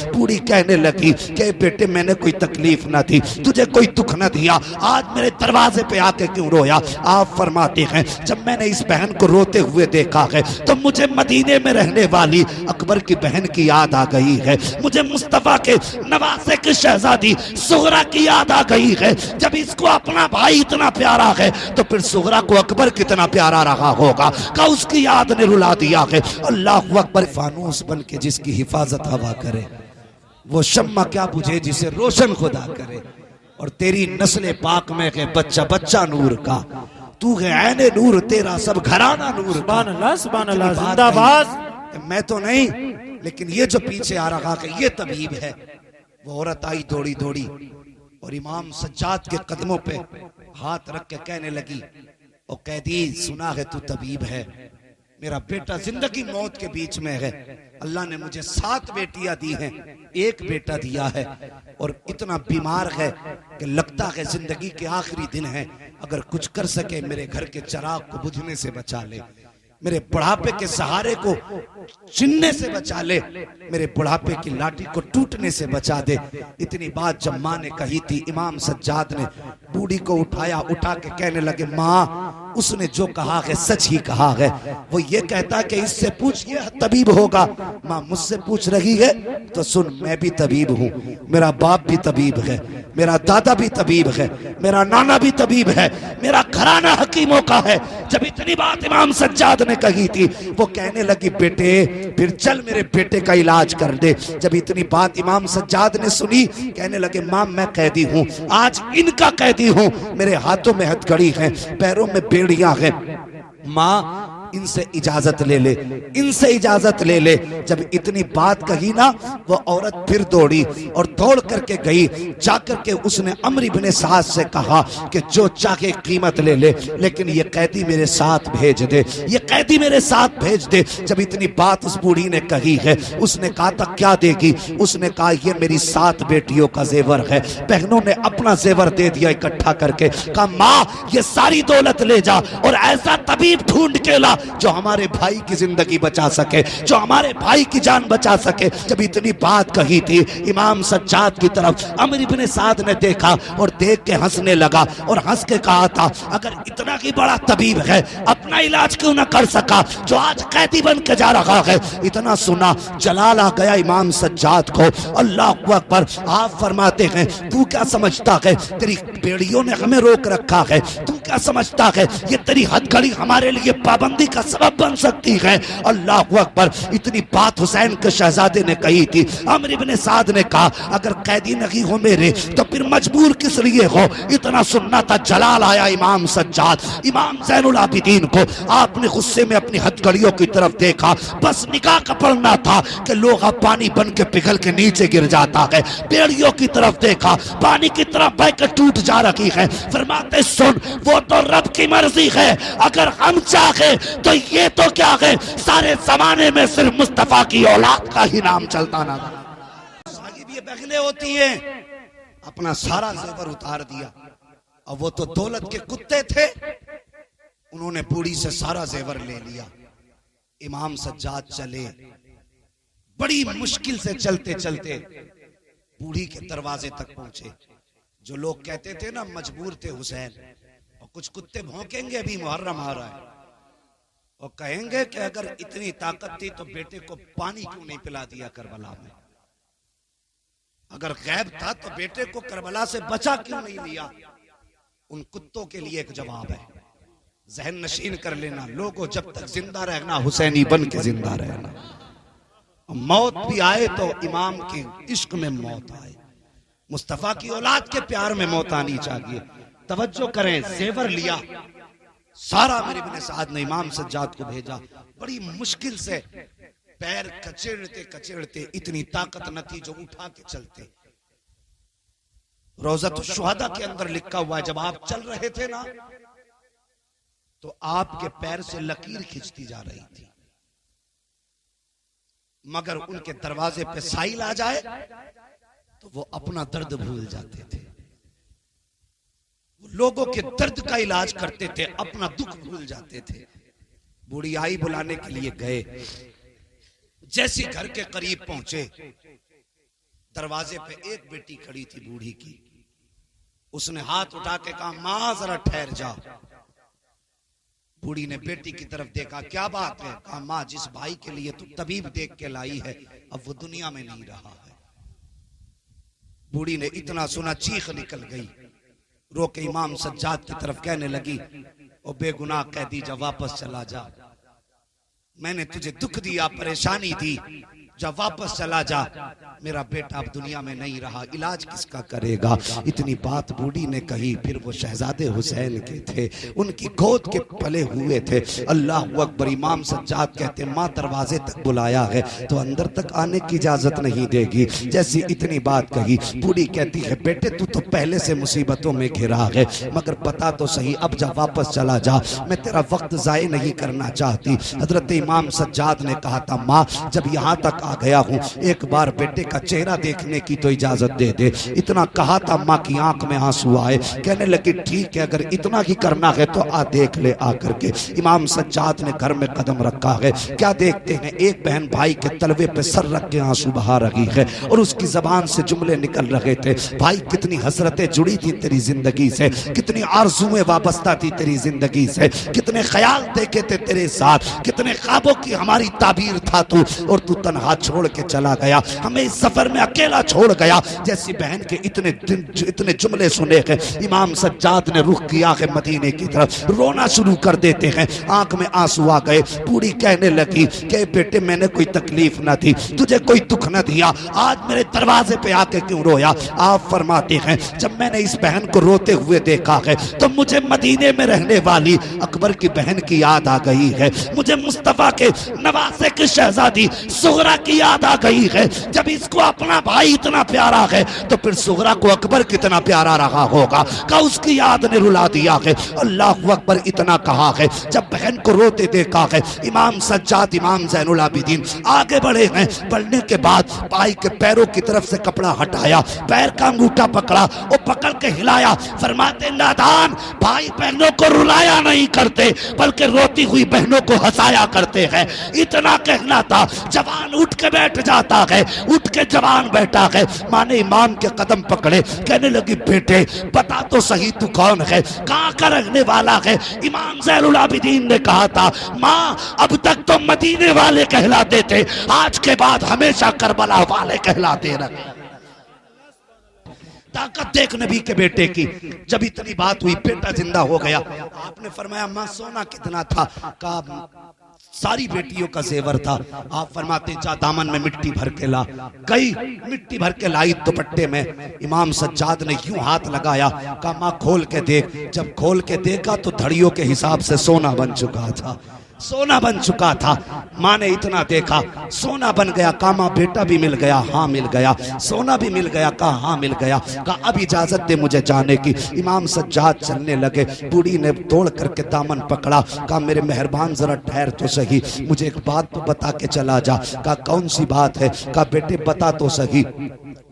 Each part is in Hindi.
बूढ़ी कहने लगी कि बेटे मैंने कोई तकलीफ ना दी, तुझे कोई दुख ना दिया, आज मेरे दरवाजे पे आके क्यों रोया? आप फरमाते हैं जब मैंने इस बहन को रोते हुए देखा है तो मुझे मदीने में रहने वाली अकबर की बहन की याद आ गई है, मुझे मुस्तफा के नवासे की शहजादी सुगरा की याद आ गई है। जब इसको अपना भाई इतना प्यारा है तो फिर सुगरा को अकबर कितना प्यारा रहा होगा का उसकी याद ने रुला दिया है। अल्लाह अकबर। फानूस बन के जिसकी हिफाजत हवा करे, वो शम्मा क्या बुझे जिसे रोशन खुदा करे। और तेरी नस्ल पाक में है बच्चा बच्चा नूर का, तू है ऐने नूर, तेरा सब घराना नूर। सुभान अल्लाह, सुभान अल्लाह, जिंदाबाद। मैं तो नहीं, लेकिन ये जो पीछे आ रहा है ये तबीब है। वो औरत आई दौड़ी दौड़ी और इमाम सज्जाद के कदमों पे हाथ रख के कहने लगी, ओ कैदी सुना है तू तबीब है, मेरा बेटा जिंदगी मौत के बीच में है, अल्लाह ने मुझे 7 बेटियां दी हैं, 1 बेटा दिया है और इतना बीमार है कि लगता है जिंदगी के आखिरी दिन है, अगर कुछ कर सके मेरे घर के चिराग को बुझने से बचा ले, मेरे बुढ़ापे के सहारे को छीनने से बचा ले, मेरे बुढ़ापे की लाठी को टूटने से बचा दे। इतनी बात जब माँ ने कही थी, इमाम सज्जाद ने बूढ़ी को उठाया, उठा के कहने लगे माँ उसने जो कहा है सच ही कहा है, वो ये कहता कि इससे पूछ ये तबीब होगा। माँ मुझसे पूछ रही है तो सुन, मैं भी तबीब हूँ, मेरा बाप भी तबीब है, मेरा दादा भी तबीब है, मेरा नाना भी तबीब है, मेरा घराना हकीमों का है। जब इतनी बात इमाम सज्जाद ने कही थी वो कहने लगी बेटे फिर चल मेरे बेटे का इलाज कर दे। जब इतनी बात इमाम सज्जाद ने सुनी कहने लगे माँ मैं कैदी हूँ, आज इनका कैदी हूँ, मेरे हाथों में हथकड़ी है, पैरों में बेड़ियां हैं, माँ इनसे इजाजत ले ले, इनसे इजाजत ले ले। जब इतनी बात कही ना वो औरत फिर दौड़ी और दौड़ करके गई, जाकर के उसने अम्र इब्ने साद से कहा कि जो चाहे कीमत ले ले, लेकिन ये कैदी मेरे साथ भेज दे, ये कैदी मेरे साथ भेज दे। जब इतनी बात उस बूढ़ी ने कही है, उसने कहा था क्या देगी? उसने कहा ये मेरी 7 बेटियों का जेवर है। बहनों ने अपना जेवर दे दिया इकट्ठा करके, कहा माँ ये सारी दौलत ले जा और ऐसा तबीब ढूंढ के ला जो हमारे भाई की जिंदगी बचा सके, जो हमारे भाई की जान बचा सके। जब इतनी बात कही थी इमाम सज्जाद की तरफ अम्र इब्ने साद ने देखा और देख के हंसने लगा और हंस के कहा था अगर इतना ही बड़ा तबीब है अपना इलाज क्यों ना कर सका जो आज कैदी बन के जा रहा है। इतना सुना जलाल आ गया इमाम सज्जाद को। अल्लाह अकबर। आप फरमाते हैं तू क्या समझता है तेरी बेड़ियों ने हमें रोक रखा है, तू क्या समझता है ये तेरी हथकड़ी हमारे लिए पाबंदी का सबब बन सकती है? अल्लाह अकबर। इतनी बात हुसैन के शहजादे ने कही थी। अम्र इब्ने साद ने कहा अगर कैदी नहीं हो मेरे तो फिर मजबूर किस लिए हो? इतना सुनना था। जलाल आया इमाम सज्जाद, इमाम ज़ैनुल आबिदीन को आपने गुस्से में अपनी हथकड़ियों की तरफ देखा, बस निगाह का पड़ना था कि लोहा पानी बन के पिघल के नीचे गिर जाता है। बेड़ियों की तरफ देखा, पानी की तरफ बह के टूट जा रही है। फरमाते सुन वो तो रब की मर्जी है, अगर हम चाहे तो ये तो क्या है सारे जमाने में सिर्फ मुस्तफा की औलाद का ही नाम चलता ना। साहिब ये बहनें होती हैं, अपना सारा जेवर उतार दिया और वो तो दौलत के कुत्ते थे, उन्होंने बूढ़ी से सारा जेवर ले लिया। इमाम सज्जाद चले, बड़ी मुश्किल से चलते चलते बूढ़ी के दरवाजे तक पहुंचे। जो लोग कहते थे ना मजबूर थे हुसैन, और कुछ कुत्ते भौंकेंगे अभी मुहर्रम आ रहा है और कहेंगे कि अगर इतनी ताकत थी तो बेटे को पानी क्यों नहीं पिला दिया करबला में, अगर गैब था तो बेटे को करबला से बचा क्यों नहीं लिया। उन कुत्तों के लिए एक जवाब है, जहन नशीन कर लेना लोगों, जब तक जिंदा रहना हुसैनी बन के जिंदा रहना, मौत भी आए तो इमाम के इश्क में मौत आए, मुस्तफा की औलाद के प्यार में मौत आनी चाहिए। तवज्जो करें, जेवर लिया सारा। मेरे इब्ने साद ने इमाम सज्जाद को भेजा, बड़ी मुश्किल से पैर कचेड़ते कचेड़ते, इतनी ताकत न थी जो उठा के चलते। रोज़तुश शुहदा के अंदर लिखा हुआ है जब आप चल रहे थे ना तो आपके पैर से लकीर खिंचती जा रही थी, मगर उनके दरवाजे पे साइल आ जाए तो वो अपना दर्द भूल जाते थे। वो लोगों के दर्द का इलाज करते थे, अपना दुख भूल जाते थे। बूढ़ी आई बुलाने के लिए गए, जैसे घर के करीब पहुंचे दरवाजे पे एक बेटी खड़ी थी बूढ़ी की। उसने हाथ उठा के कहा, मां जरा ठहर जा। बूढ़ी ने बेटी की तरफ देखा, क्या बात है? कहा, मां जिस भाई के लिए तू तबीब देख के लाई है अब वो दुनिया में नहीं रहा है। बूढ़ी ने इतना सुना चीख निकल गई, रो के इमाम सज्जाद की तरफ कहने लगी, ओ बेगुनाह कैदी जा, वापस चला जा। मैंने तुझे दुख दिया, परेशानी दी, जब वापस चला जा। मेरा बेटा अब दुनिया में नहीं रहा, इलाज किसका करेगा? इतनी बात बूढ़ी ने कही। फिर वो शहजादे हुसैन के थे, उनकी गोद के पले हुए थे। अल्लाह अकबर। इमाम सज्जाद कहते, माँ दरवाजे तक बुलाया है तो अंदर तक आने की इजाजत नहीं देगी। जैसी इतनी बात कही, बूढ़ी कहती है, बेटे तू तो पहले से मुसीबतों में घिरा है, मगर बता तो सही, अब जा, वापस चला जा, मैं तेरा वक्त जाये नहीं करना चाहती। हजरत इमाम सज्जाद ने कहा था, माँ जब यहाँ तक आ गया हूँ, एक बार बेटे का चेहरा देखने की तो इजाजत दे दे। इतना कहा था, माँ की आंख में आंसू आए, कहने लगी, ठीक है, अगर इतना ही करना है तो आ देख ले आकर के। इमाम सज्जाद ने घर में कदम रखा है, क्या देखते हैं, एक बहन भाई के तलवे पे सर रख के आंसू बहा रही है और उसकी जबान से जुमले निकल रहे थे, भाई कितनी हसरतें जुड़ी थी तेरी जिंदगी से, कितनी आरज़ुएं वाबस्ता थी तेरी जिंदगी से, कितने ख्याल देखे थे तेरे साथ, कितने ख्वाबों की हमारी ताबीर था तू, और तू तन्हा छोड़ के चला गया, हमें इस सफर में अकेला छोड़ गया। जैसी बहन के इतने जुमले सुने हैं, इमाम सज्जाद ने रुख किया है मदीने की तरफ, रोना शुरू कर देते हैं, आंख में आंसू आ गए। पूरी कहने लगी कि बेटे मैंने कोई तकलीफ ना दी, तुझे कोई दुख ना दिया, आज मेरे दरवाजे पे आके क्यों रोया? आप फरमाते हैं, जब मैंने इस बहन को रोते हुए देखा है तो मुझे मदीने में रहने वाली अकबर की बहन की याद आ गई है, मुझे मुस्तफा के नवासे की शहजादी सुगरा की याद आ गई है। जब इसको अपना भाई इतना प्यारा है तो फिर सुगरा को अकबर कितना प्यारा रहा होगा, का उसकी याद ने रुला दिया है। अल्लाह अकबर। इतना कहा है, जब बहन को रोते देखा है, इमाम सज्जाद इमाम ज़ैनुल आबिदीन आगे बढ़े हैं, बढ़ने के बाद भाई के पैरों की तरफ से कपड़ा हटाया, पैर का अंगूठा पकड़ा और पकड़ के हिलाया, फरमाते, नादान, भाई बहनों को रुलाया नहीं करते बल्कि रोती हुई बहनों को हंसाया करते हैं। इतना कहना था, जवान उठ के बैठ जाता है, उठ के जवान बैठा है। माँ ने इमाम के कदम पकड़े, कहने लगी, बेटे बता तो सही तू कौन है, कहाँ का रहने वाला है? इमाम ज़ैनुल आबिदीन ने कहा था, माँ अब तक तो मदीने वाले कहलाते थे, आज के बाद हमेशा करबला वाले कहलाते रहे। ताकत देख नबी के बेटे की। जब इतनी बात हुई, बेटा जिंदा हो गया, आपने फरमाया, माँ सोना कितना था? कहा सारी बेटियों का जेवर था। आप फरमाते, जा दामन में मिट्टी भर के ला। गई, मिट्टी भर के लाई दुपट्टे में। इमाम सज्जाद ने यूं हाथ लगाया, कहा माँ खोल के देख। जब खोल के देखा तो धड़ियों के हिसाब से सोना बन चुका था, सोना बन चुका था। माँ ने इतना देखा, सोना बन गया। कहा माँ बेटा भी मिल गया? हाँ मिल गया। सोना भी मिल गया? कहा हाँ मिल गया। कहा अब इजाजत दे मुझे जाने की। इमाम सज्जाद चलने लगे, बूढ़ी ने तोड़ करके दामन पकड़ा, कहा मेरे मेहरबान जरा ठहर तो सही, मुझे एक बात तो बता के चला जा। कहा कौन सी बात है? कहा बेटे बता तो सही,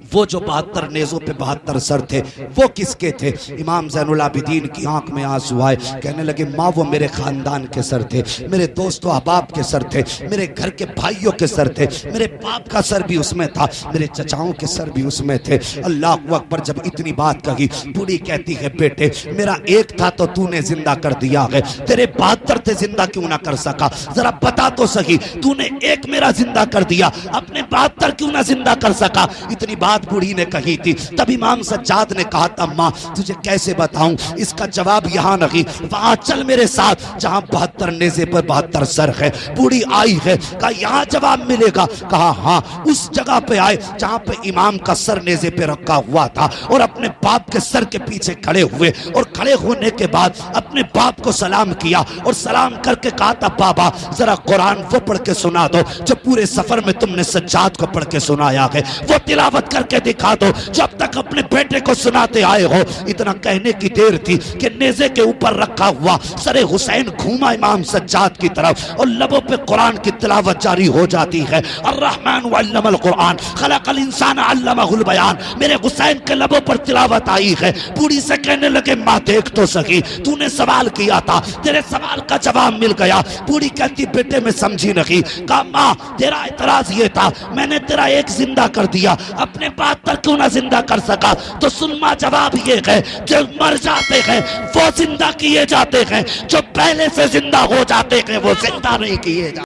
वो जो 72 नेज़ों पे 72 सर थे वो किसके थे? इमाम ज़ैनुल आबिदीन की आंख में आंसू आए, कहने लगे माँ वो मेरे खानदान के सर थे, मेरे दोस्तों अहबाब के सर थे, मेरे घर के भाइयों के सर थे, मेरे बाप का सर भी उसमें था, मेरे चचाओं के सर भी उसमें थे। अल्लाह अकबर। जब इतनी बात कही, बूढ़ी कहती है बेटे मेरा एक था तो तूने जिंदा कर दिया है, तेरे 72 थे जिंदा क्यों ना कर सका? जरा बता तो सही, तूने एक मेरा जिंदा कर दिया, अपने 72 क्यों ना जिंदा कर सका? इतनी बात बूढ़ी ने कही थी। तब इमाम सज्जाद ने कहा था माँ तुझे कैसे बताऊं, इसका जवाब यहाँ नहीं, वहां चल मेरे साथ जहां 72 नेज़े पर 72 सर है। बूढ़ी आई है, कहा यहाँ जवाब मिलेगा? कहा हाँ। उस जगह पे आए जहां पे इमाम का सर नेज़े पे रखा हुआ था और अपने बाप के सर के पीछे खड़े हुए, और खड़े होने के बाद अपने बाप को सलाम किया और सलाम करके कहा था बाबा जरा कुरान वो पढ़ के सुना दो जो पूरे सफर में तुमने सज्जाद को पढ़ के सुनाया है, वो तिलावत करके दिखा दो जो अब तक अपने बेटे को सुनाते आए हो। इतना कहने की देर थी कि नेज़े के ऊपर रखा हुआ सरे हुसैन घूमा इमाम सज्जाद की तरफ और लबों पे कुरान की तिलावत जारी हो जाती है। अर्रहमान वल्लमल कुरान खलकल इंसान अल्लमहुल बयान, मेरे हुसैन के लबों पर तिलावत आई है। बूढ़ी से कहने लगे माँ देख तो सही, तूने सवाल किया था, तेरे सवाल का जवाब मिल गया। बूढ़ी कहती बेटे मैं समझी नहीं। कहा माँ तेरा इतराज ये था, मैंने तेरा एक जिंदा कर दिया, अपने बात पर क्यों ना जिंदा कर सका? तो सुन माँ जवाब ये है, जो मर जाते हैं वो जिंदा किए जाते हैं, जो पहले से जिंदा हो जाते हैं वो जिंदा नहीं किए जाते।